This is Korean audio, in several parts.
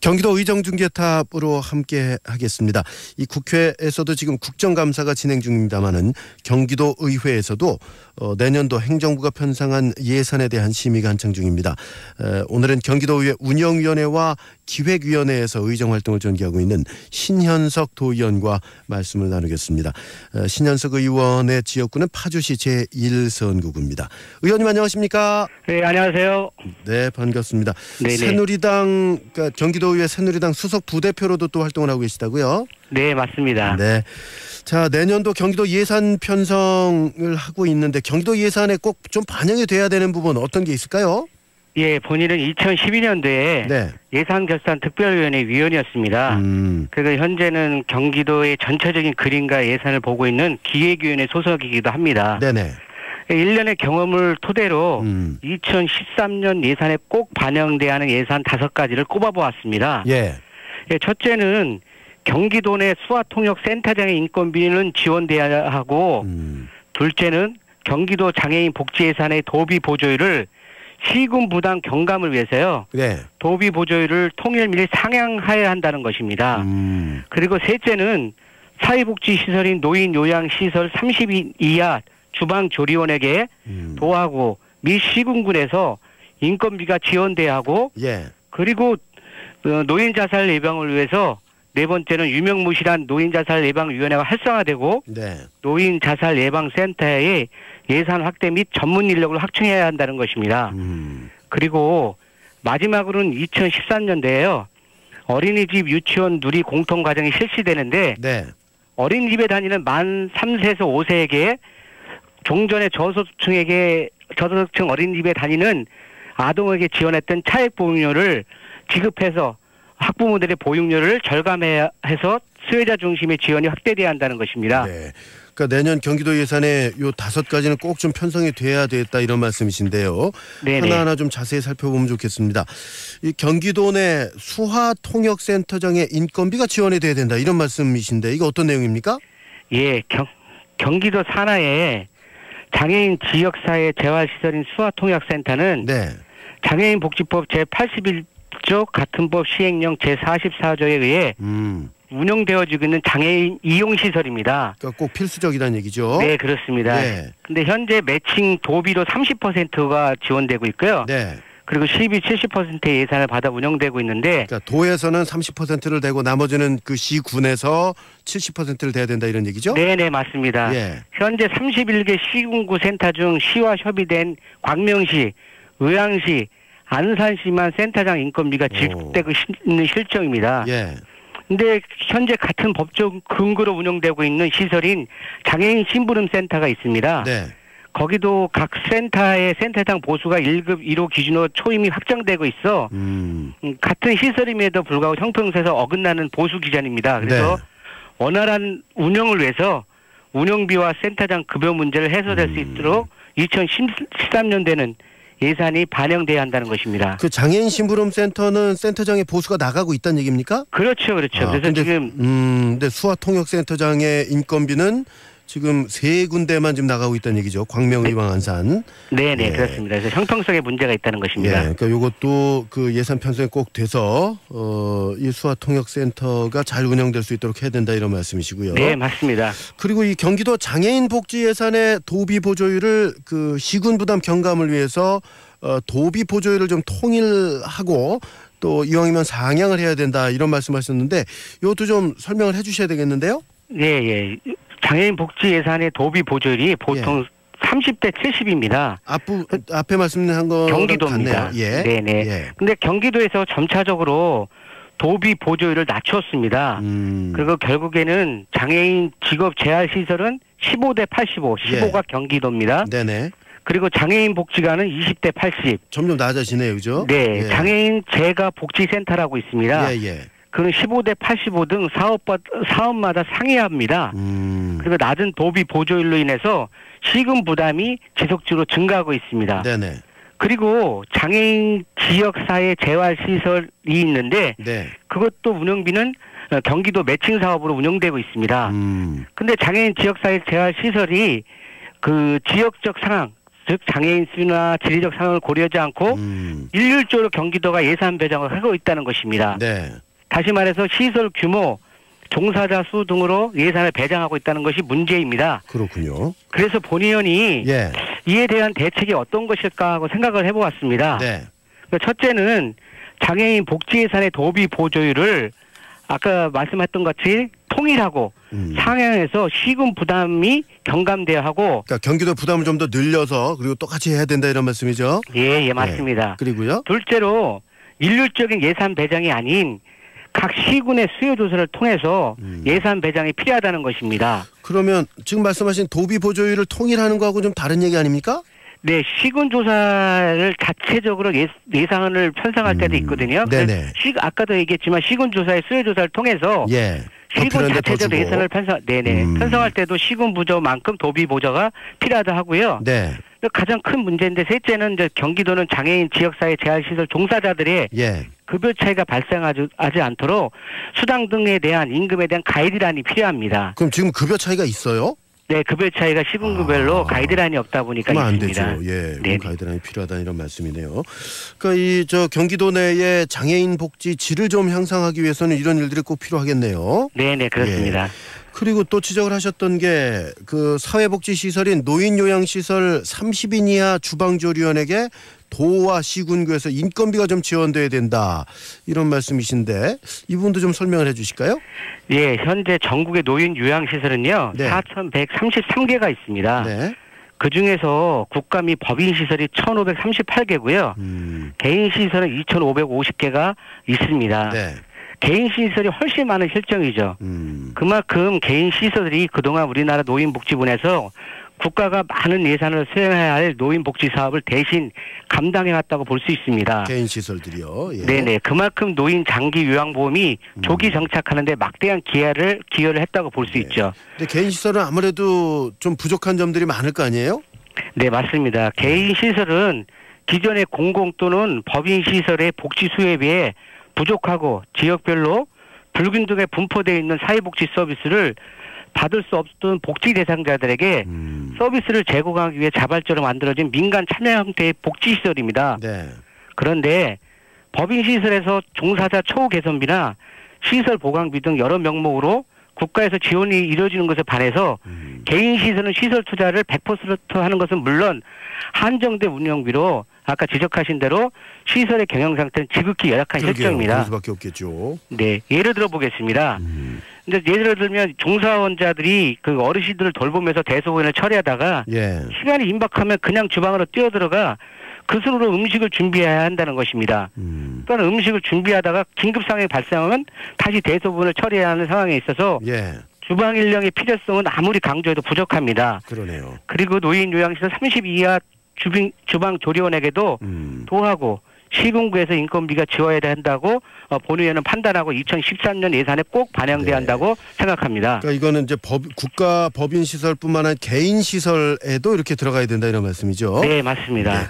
경기도 의정중개탑으로 함께 하겠습니다. 이 국회에서도 지금 국정감사가 진행 중입니다마는 경기도 의회에서도 내년도 행정부가 편성한 예산에 대한 심의가 한창 중입니다. 오늘은 경기도의회 운영위원회와 기획위원회에서 의정활동을 전개하고 있는 신현석 도의원과 말씀을 나누겠습니다. 신현석 의원의 지역구는 파주시 제1선거구입니다. 의원님 안녕하십니까? 네, 안녕하세요. 네, 반갑습니다. 네네. 새누리당, 그러니까 경기도의회 새누리당 수석 부대표로도 또 활동을 하고 계시다고요? 네, 맞습니다. 네. 자, 내년도 경기도 예산 편성을 하고 있는데 경기도 예산에 꼭 좀 반영이 돼야 되는 부분 어떤 게 있을까요? 예, 본인은 2012년도에 네. 예산결산특별위원회 위원이었습니다. 그리고 현재는 경기도의 전체적인 그림과 예산을 보고 있는 기획위원회 소속이기도 합니다. 네네. 1년의 경험을 토대로 2013년 예산에 꼭 반영돼야 하는 예산 5가지를 꼽아보았습니다. 예. 예, 첫째는 경기도 내 수화통역센터장의 인건비는 지원돼야 하고, 둘째는 경기도 장애인 복지 예산의 도비 보조율을 시군 부담 경감을 위해서요. 네. 도비 보조율을 통일 및 상향해야 한다는 것입니다. 그리고 셋째는 사회복지시설인 노인 요양시설 30인 이하 주방조리원에게 도하고 미 시군군에서 인건비가 지원돼야 하고, 예. 그리고 노인 자살 예방을 위해서 네 번째는 유명무실한 노인 자살 예방위원회가 활성화되고, 네. 노인 자살 예방센터의 예산 확대 및 전문 인력을 확충해야 한다는 것입니다. 그리고 마지막으로는 2013년도에요. 어린이집 유치원 누리 공통과정이 실시되는데, 네. 어린이집에 다니는 만 3세에서 5세에게 종전의 저소득층 어린이집에 다니는 아동에게 지원했던 차액보육료를 지급해서 학부모들의 보육료를 절감해서 수혜자 중심의 지원이 확대돼야 한다는 것입니다. 네. 그러니까 내년 경기도 예산에 요 5가지는 꼭 좀 편성이 돼야 되겠다 이런 말씀이신데요. 네네. 하나하나 좀 자세히 살펴보면 좋겠습니다. 이 경기도 내 수화통역센터장의 인건비가 지원이 돼야 된다 이런 말씀이신데 이거 어떤 내용입니까? 예, 경기도 산하에 장애인 지역사회 재활시설인 수화통역센터는 네. 장애인 복지법 제81조 같은 법 시행령 제44조에 의해 운영되어지고 있는 장애인 이용시설입니다. 그러니까 꼭 필수적이라는 얘기죠. 네, 그렇습니다. 근데 현재 매칭 도비로 30%가 지원되고 있고요. 네. 그리고 70% 예산을 받아 운영되고 있는데, 그러니까 도에서는 30%를 대고 나머지는 그 시군에서 70%를 대야 된다 이런 얘기죠? 네네, 맞습니다. 예. 현재 31개 시군구 센터 중 시와 협의된 광명시, 의왕시, 안산시만 센터장 인건비가 지급되고 있는 실정입니다. 예. 근데 현재 같은 법적 근거로 운영되고 있는 시설인 장애인 심부름센터가 있습니다. 네. 거기도 각 센터의 센터장 보수가 1급 1호 기준으로 초임이 확정되고 있어 같은 시설임에도 불구하고 형평성에서 어긋나는 보수 기준입니다. 그래서 네. 원활한 운영을 위해서 운영비와 센터장 급여 문제를 해소될 수 있도록 2013년대는 예산이 반영돼야 한다는 것입니다. 그 장애인 심부름센터는 센터장의 보수가 나가고 있다는 얘기입니까? 그렇죠, 그렇죠. 그래서 지금 근데 수화통역센터장의 인건비는 지금 3군데만 지금 나가고 있다는 얘기죠. 광명, 의왕, 안산. 네네, 네. 그렇습니다. 그래서 형평성에 문제가 있다는 것입니다. 네, 그러니까 이것도 그 예산 편성이 꼭 돼서 이 수화통역센터가 잘 운영될 수 있도록 해야 된다 이런 말씀이시고요. 네, 맞습니다. 그리고 이 경기도 장애인 복지 예산의 도비 보조율을 그 시군 부담 경감을 위해서 도비 보조율을 좀 통일하고 또 이왕이면 상향을 해야 된다 이런 말씀하셨는데 이것도 좀 설명을 해주셔야 되겠는데요. 네, 예. 장애인 복지 예산의 도비 보조율이 보통 예. 30대 70입니다. 앞에 말씀한 거 경기도입니다. 예. 네네. 예. 근데 경기도에서 점차적으로 도비 보조율을 낮췄습니다. 그리고 결국에는 장애인 직업 재활 시설은 15대 85, 15가 예. 경기도입니다. 네네. 그리고 장애인 복지관은 20대 80. 점점 낮아지네요, 그죠? 네, 예. 장애인 재가 복지센터라고 있습니다. 예, 예. 그는 15대 85 등 사업마다 상이합니다. 그리고 낮은 도비 보조율로 인해서 시군 부담이 지속적으로 증가하고 있습니다. 네네. 그리고 장애인 지역사회 재활시설이 있는데 네. 그것도 운영비는 경기도 매칭 사업으로 운영되고 있습니다. 근데 장애인 지역사회 재활시설이 그 지역적 상황, 즉 장애인 수나 지리적 상황을 고려하지 않고 일률적으로 경기도가 예산 배정을 하고 있다는 것입니다. 네. 다시 말해서 시설 규모, 종사자 수 등으로 예산을 배정하고 있다는 것이 문제입니다. 그렇군요. 그래서 본 의원이 예. 이에 대한 대책이 어떤 것일까 하고 생각을 해보았습니다. 네. 첫째는 장애인 복지 예산의 도비 보조율을 아까 말씀했던 것 같이 통일하고 상향해서 시군 부담이 경감돼야 하고. 그러니까 경기도 부담을 좀 더 늘려서 그리고 똑같이 해야 된다 이런 말씀이죠? 예, 맞습니다. 네. 그리고요? 둘째로 일률적인 예산 배정이 아닌 각 시군의 수요 조사를 통해서 예산 배정이 필요하다는 것입니다. 그러면 지금 말씀하신 도비 보조율을 통일하는 거하고 좀 다른 얘기 아닙니까? 네, 시군 조사를 자체적으로 예산을 편성할 때도 있거든요. 네네. 아까도 얘기했지만 시군 조사의 수요 조사를 통해서 시군 자체적으로 예산을 편성할 때도 시군 부조만큼 도비 보조가 필요하다 하고요. 네. 가장 큰 문제인데 셋째는 이제 경기도는 장애인 지역사회 재활시설 종사자들의 급여 차이가 발생하지 않도록 수당 등에 대한 임금에 대한 가이드라인이 필요합니다. 그럼 지금 급여 차이가 있어요? 네, 급여 차이가 시군구별로 가이드라인이 없다 보니까 그러면 있습니다. 안 되죠. 예, 가이드라인이 필요하다 이런 말씀이네요. 그러니까 경기도 내에 장애인 복지 질을 좀 향상하기 위해서는 이런 일들이 꼭 필요하겠네요. 네, 그렇습니다. 예. 그리고 또 지적을 하셨던 게 그 사회복지시설인 노인요양시설 30인 이하 주방조리원에게 도와 시군구에서 인건비가 좀 지원돼야 된다 이런 말씀이신데 이 부분도 좀 설명을 해 주실까요? 예, 현재 전국의 노인 요양시설은요 4,133개가 있습니다. 네. 그중에서 국가 및 법인 시설이 1,538개고요. 개인 시설은 2,550개가 있습니다. 네. 개인 시설이 훨씬 많은 실정이죠. 그만큼 개인 시설들이 그동안 우리나라 노인복지부에서 국가가 많은 예산을 수행해야 할 노인복지 사업을 대신 감당해왔다고 볼 수 있습니다. 개인 시설들이요. 예. 네네. 그만큼 노인 장기 요양보험이 조기 정착하는데 막대한 기여를 했다고 볼 수 있죠. 근데 개인 시설은 아무래도 좀 부족한 점들이 많을 거 아니에요? 네, 맞습니다. 개인 시설은 기존의 공공 또는 법인 시설의 복지 수요에 비해 부족하고 지역별로 불균등하게 분포되어 있는 사회복지 서비스를 받을 수 없던 복지 대상자들에게 서비스를 제공하기 위해 자발적으로 만들어진 민간 참여 형태의 복지시설입니다. 네. 그런데 법인시설에서 종사자 처우 개선비나 시설 보강비 등 여러 명목으로 국가에서 지원이 이루어지는 것에 반해서 개인시설은 시설 투자를 100% 하는 것은 물론 한정된 운영비로 아까 지적하신 대로 시설의 경영 상태는 지극히 열악한 실정입니다. 그럴 수밖에 없겠죠. 네, 예를 들어 보겠습니다. 이제 예를 들면 종사원자들이 그 어르신들을 돌보면서 대소변을 처리하다가 시간이 임박하면 그냥 주방으로 뛰어들어가 그 손으로 음식을 준비해야 한다는 것입니다. 또는 음식을 준비하다가 긴급 상황이 발생하면 다시 대소변을 처리해야 하는 상황에 있어서 주방 인력의 필요성은 아무리 강조해도 부족합니다. 그러네요. 그리고 노인 요양시설 30 이하 주방 조리원에게도 도하고 시군구에서 인건비가 지워야 한다고 본 의원은 판단하고 2013년 예산에 꼭 반영돼야 한다고 생각합니다. 그러니까 이거는 이제 국가 법인 시설뿐만 아니라 개인 시설에도 이렇게 들어가야 된다 이런 말씀이죠. 네, 맞습니다. 네.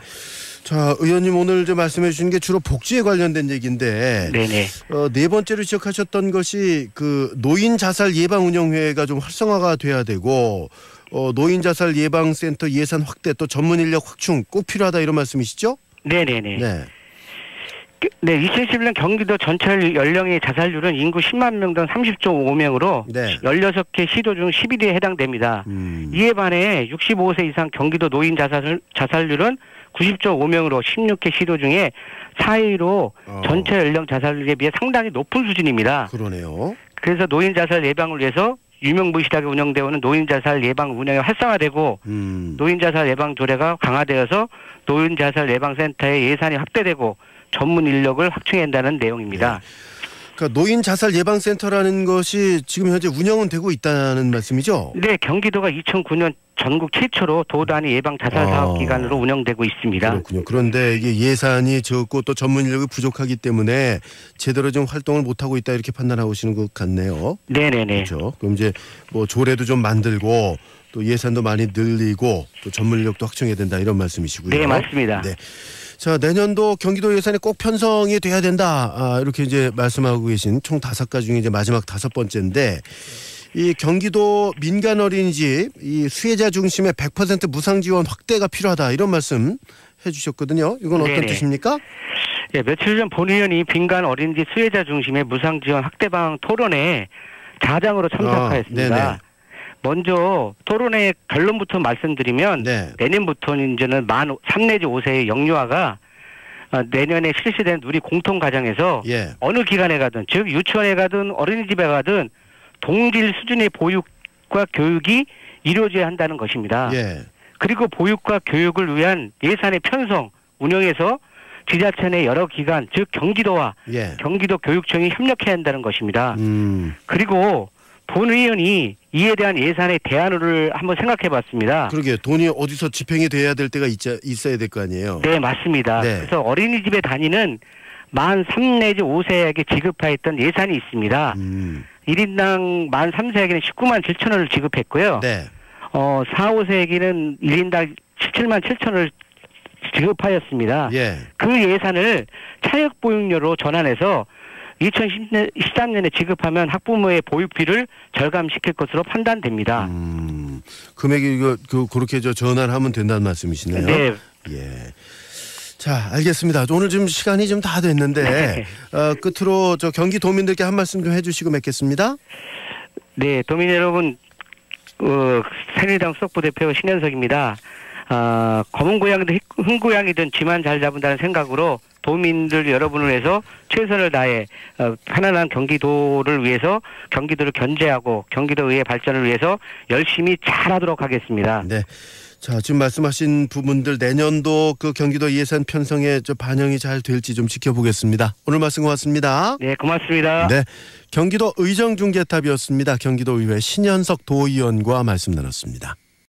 자, 의원님 오늘 좀 말씀해 주신 게 주로 복지에 관련된 얘기인데 네 번째로 지적하셨던 것이 그 노인 자살 예방 운영회가 좀 활성화가 돼야 되고 노인 자살 예방센터 예산 확대 또 전문 인력 확충 꼭 필요하다 이런 말씀이시죠? 네네네. 네, 2011년 경기도 전체 연령의 자살률은 인구 10만 명당 30.5명으로 16개 시도 중 11위에 해당됩니다. 이에 반해 65세 이상 경기도 노인 자살률은 90.5명으로 16개 시도 중에 4위로 전체 연령 자살률에 비해 상당히 높은 수준입니다. 그러네요. 그래서 노인 자살 예방을 위해서 유명무실하게 운영되어 오는 노인 자살 예방 운영이 활성화되고 노인 자살 예방 조례가 강화되어서 노인 자살 예방센터의 예산이 확대되고 전문 인력을 확충해야 한다는 내용입니다. 그러니까 노인 자살 예방센터라는 것이 지금 현재 운영은 되고 있다는 말씀이죠? 네, 경기도가 2009년 전국 최초로 도 단위 예방 자살 사업 기관으로 운영되고 있습니다. 그렇군요. 그런데 이게 예산이 적고 또 전문 인력이 부족하기 때문에 제대로 좀 활동을 못 하고 있다 이렇게 판단하시는 것 같네요. 네네네. 그렇죠. 그럼 이제 뭐 조례도 좀 만들고 또 예산도 많이 늘리고 또 전문 인력도 확충해야 된다 이런 말씀이시고요. 네, 맞습니다. 네. 자, 내년도 경기도 예산이 꼭 편성이 돼야 된다. 이렇게 이제 말씀하고 계신 총 5가지 중에 이제 마지막 5번째인데 이 경기도 민간 어린이집 이 수혜자 중심의 100% 무상 지원 확대가 필요하다 이런 말씀 해주셨거든요. 이건 어떤 네네. 뜻입니까? 예, 며칠 전 본 의원이 민간 어린이집 수혜자 중심의 무상 지원 확대 방안 토론회 자장으로 참석하였습니다. 먼저 토론회 결론부터 말씀드리면 내년부터는 이제는 만 3 내지 5세의 영유아가 내년에 실시된 우리 공통가정에서 어느 기관에 가든 즉 유치원에 가든 어린이집에 가든 동질 수준의 보육과 교육이 이루어져야 한다는 것입니다. 그리고 보육과 교육을 위한 예산의 편성, 운영에서 지자체 내 여러 기관 즉 경기도와 경기도 교육청이 협력해야 한다는 것입니다. 그리고 본 의원이 이에 대한 예산의 대안을 한번 생각해 봤습니다. 그러게요. 돈이 어디서 집행이 돼야 될 때가 있어야 될 거 아니에요. 네, 맞습니다. 그래서 어린이집에 다니는 만 3 내지 5세에게 지급하였던 예산이 있습니다. 1인당 만 3세에게는 19만 7천 원을 지급했고요. 4, 5세에게는 1인당 17만 7천 원을 지급하였습니다. 그 예산을 차역보육료로 전환해서 2013년에 지급하면 학부모의 보육비를 절감시킬 것으로 판단됩니다. 금액이 그렇게 전환하면 된다는 말씀이시네요. 네. 자, 알겠습니다. 오늘 좀 시간이 좀 다 됐는데 끝으로 저 경기도민들께 한 말씀 좀 해주시고 맺겠습니다. 네, 도민 여러분, 새누리당 수석부대표 신현석입니다. 검은 고양이든 흰 고양이든 쥐만 잘 잡는다는 생각으로 도민들 여러분을 위해서 최선을 다해 편안한 경기도를 위해서 경기도를 견제하고 경기도의 발전을 위해서 열심히 잘하도록 하겠습니다. 네. 자, 지금 말씀하신 부분들 내년도 그 경기도 예산 편성에 반영이 잘 될지 좀 지켜보겠습니다. 오늘 말씀 고맙습니다. 네, 고맙습니다. 네, 경기도 의정중개탑이었습니다. 경기도의회 신현석 도의원과 말씀 나눴습니다.